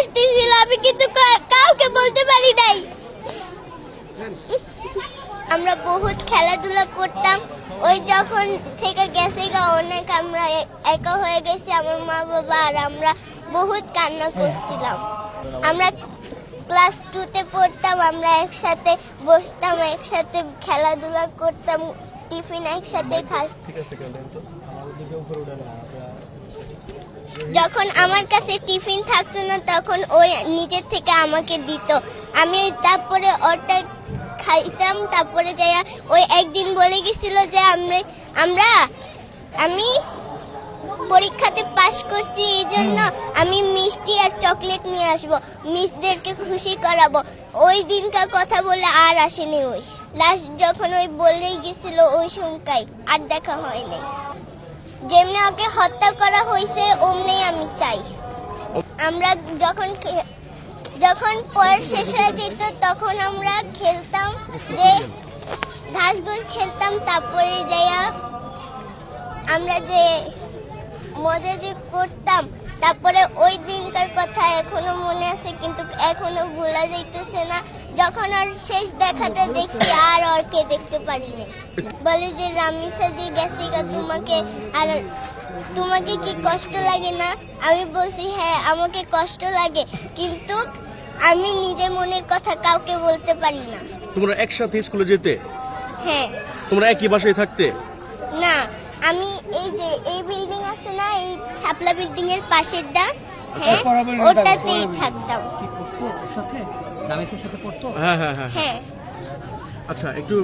আসতেছিল, আমি কিন্তু কাউকে বলতে পারি নাই। আমরা বহুত খেলাধুলা করতাম, ওই যখন থেকে গেছে অনেক আমরা একা হয়ে গেছি, আমার মা বাবা আর আমরা বহুত কান্না করছিলাম। আমরা ক্লাস 2-তে পড়তাম, আমরা একসাথে বসতাম, একসাথে খেলাধুলা করতাম, টিফিন একসাথে যখন আমার কাছে টিফিন থাকতো না তখন ওই নিজের থেকে আমাকে দিত, আমি তারপরে ওটা খাইতাম। তারপরে যাইয়া ওই একদিন বলে গেছিল যে আমি পরীক্ষাতে পাশ করছি, এই জন্য আমি মিষ্টি আর চকলেট নিয়ে আসবো, মিসদেরকে খুশি করাবো। ওই দিনকার কথা বলে আর আসেনি। ওই লাস্ট যখন ওই বলেই গেছিল ওই সংখ্যায় আর দেখা হয়নি। যেমনি ওকে হত্যা করা হয়েছে অমনি আমি চাই। আমরা যখন পড়া শেষ হয়ে যেত তখন আমরা খেলতাম, যে ঘাসগুল খেলতাম। তারপরে যাইয়া আমরা যে মজা যে করতাম, তারপরে ওই দিনকার কথা এখনো মনে আছে, কিন্তু এখনো ভোলা যাইতেছে না। যখন ওর শেষ দেখাটা দেখছি আর ওরকে দেখতে পারিনি। বলে যে রামিসা যে গেছি তোমাকে, আর তোমাকে কি কষ্ট লাগে না? আমি বলছি হ্যাঁ আমাকে কষ্ট লাগে, কিন্তু আমি নিজের মনের কথা কাউকে বলতে পারি না। তোমরা একসাথে স্কুলে যেতে? হ্যাঁ। তোমরা একই বাসায় থাকতে? না, আমি এই যে এই বিল্ডিং আছে না, এই শাপলা বিল্ডিং এর পাশেরটা, হ্যাঁ ওটাতেই থাকতাম। কি পড়তো ওর সাথে? রামিসের সাথে পড়তো? হ্যাঁ হ্যাঁ হ্যাঁ। হ্যাঁ। আচ্ছা, একটু